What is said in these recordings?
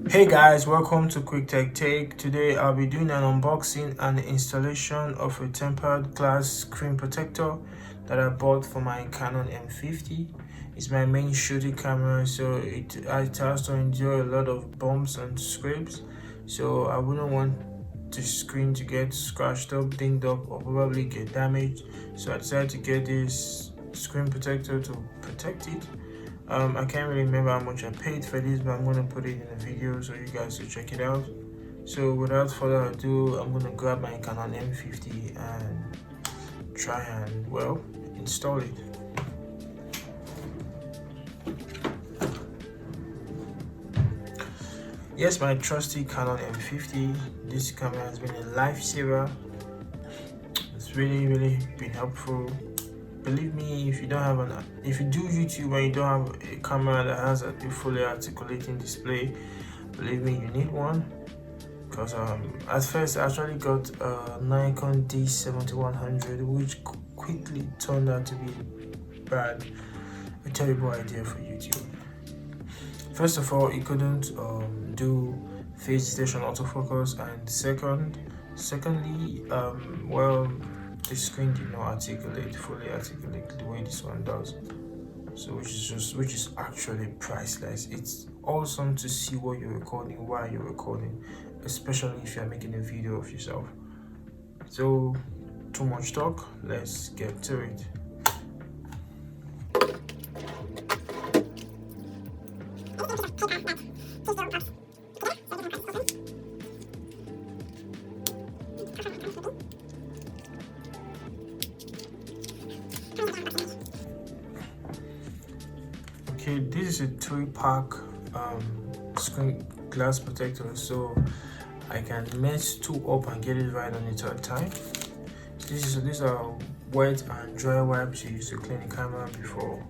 Hey guys, welcome to Quick Tech Take. Today I'll be doing an unboxing and installation of a tempered glass screen protector that I bought for my Canon M50. It's my main shooting camera, so it has to endure a lot of bumps and scrapes. So I wouldn't want the screen to get scratched up, dinged up, or probably get damaged. So I decided to get this screen protector to protect it. I can't really remember how much I paid for this, but I'm gonna put it in a video so you guys can check it out. So without further ado, I'm gonna grab my Canon M50 and try and install it. Yes, my trusty Canon M50. This camera has been a lifesaver. It's really been helpful. Believe me, if you do YouTube and you don't have a camera that has a fully articulating display, believe me, you need one. Because at first I actually got a Nikon D7100, which quickly turned out to be a terrible idea for YouTube. First of all, it couldn't do phase detection autofocus, and secondly, the screen did not fully articulate the way this one does. So which is actually priceless. It's awesome to see what you're recording while you're recording, especially if you're making a video of yourself. So too much talk, let's get to it. Okay, this is a 3-pack screen glass protector, so I can mess 2 up and get it right on the 3rd time. These are wet and dry wipes you use to clean the camera before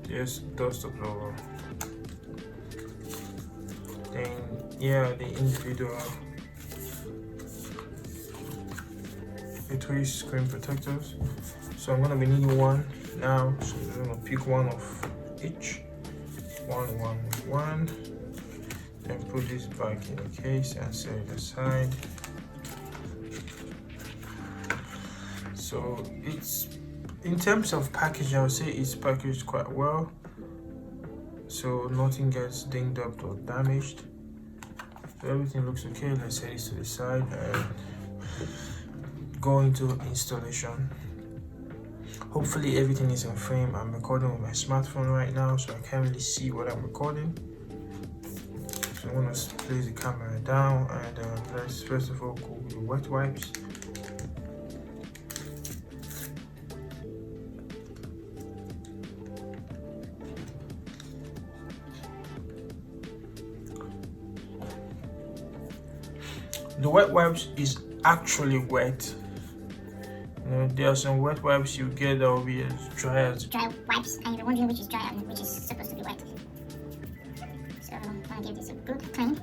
there's dust absorber. Then the individual screen protectors. So I'm gonna be needing one now, so I'm gonna pick one of each. One. Then put this back in the case and set it aside. So it's, in terms of packaging, I would say it's packaged quite well, so nothing gets dinged up or damaged. So everything looks okay. Let's set this to the side and go into installation. Hopefully everything is in frame. I'm recording with my smartphone right now, so I can't really see what I'm recording. So I'm gonna place the camera down and let's first of all go with the wet wipes. The wet wipes is actually wet. There are some wet wipes you get that will be as dry as dry wipes, and you're wondering which is dry and which is supposed to be wet. So I'm gonna give this a good clean.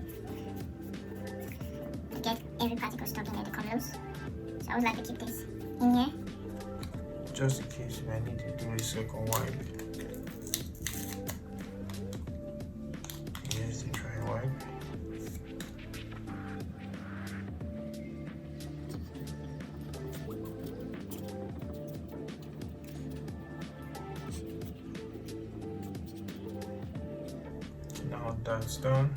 Get every particle stuck in there to come loose. So I would like to keep this in here, just in case I need to do a second wipe. Here's the dry wipe. Now that's done,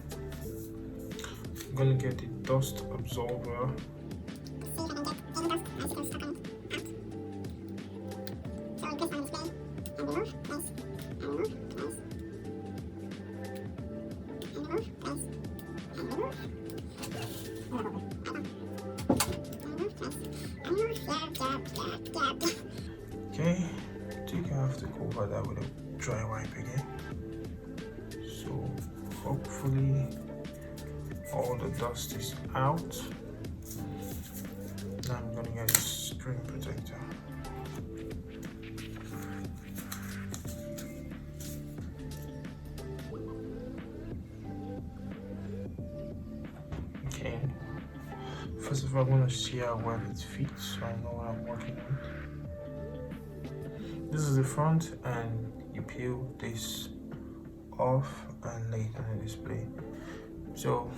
I'm gonna get the dust absorber. Okay, I think I have to cover that with a dry wipe again. So hopefully all the dust is out. Now I'm gonna get a screen protector. Okay, first of all I'm gonna see how well it fits so I know what I'm working with. This is the front, and you peel this off and lay it on the display. So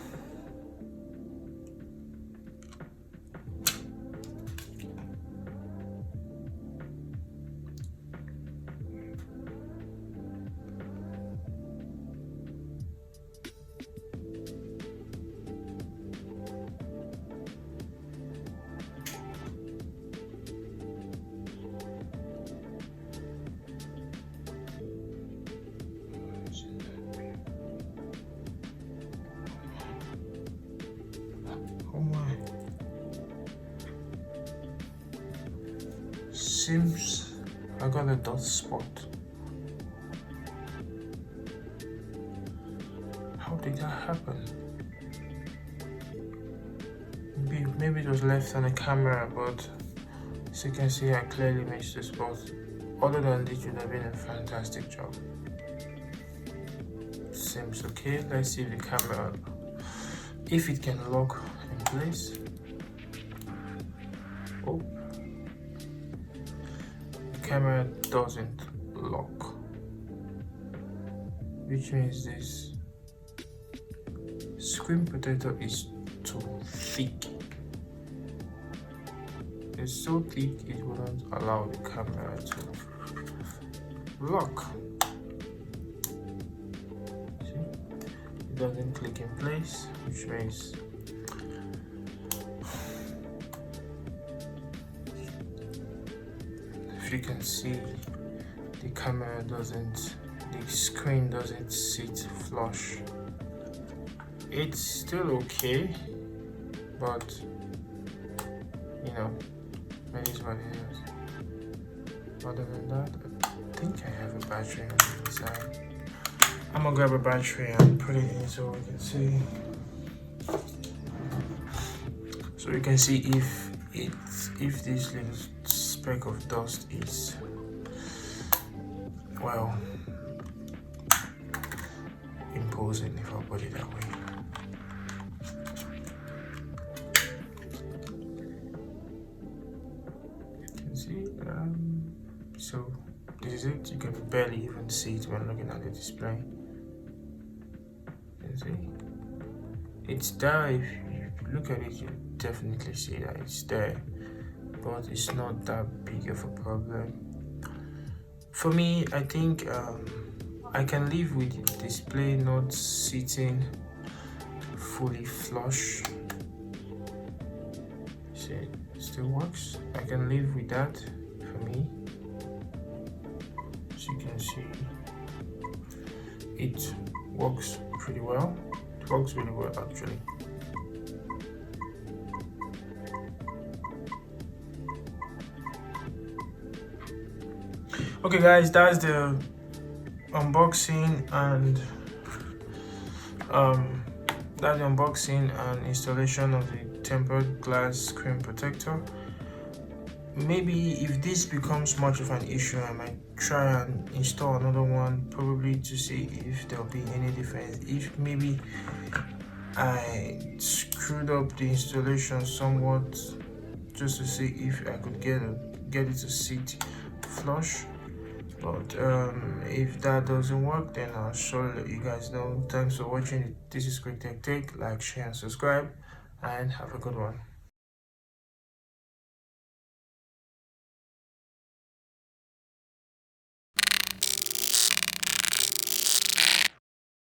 oh my, seems I got a dot spot. How did that happen? Maybe it was left on the camera, but as you can see, I clearly missed the spot. Other than this, would have been a fantastic job. Seems okay. Let's see if the camera, if it can lock in place. Oh, the camera doesn't lock, which means this screen protector is too thick. It's so thick it wouldn't allow the camera to lock. See, it doesn't click in place, which means if you can see, the camera doesn't, the screen doesn't sit flush. It's still okay, but you know, that is what it is. Other than that, I think I have a battery on the inside. I'm gonna grab a battery and put it in so we can see. So you can see if this little speck of dust is, well, imposing, if I put it that way. See, so this is it. You can barely even see it when looking at the display. You see, it's there. If you look at it, you definitely see that it's there, but it's not that big of a problem. For me, I think I can live with the display not sitting fully flush. See, it still works. I can live with that for me. As you can see, it works pretty well. It works really well actually. Okay guys, that's the unboxing and installation of the tempered glass screen protector. Maybe if this becomes much of an issue, I might try and install another one, probably to see if there'll be any difference. If maybe I screwed up the installation somewhat, just to see if I could get it to sit flush. But if that doesn't work, then I'll surely let you guys know. Thanks for watching. This is Quick Tech Take. Like, share and subscribe, and have a good one.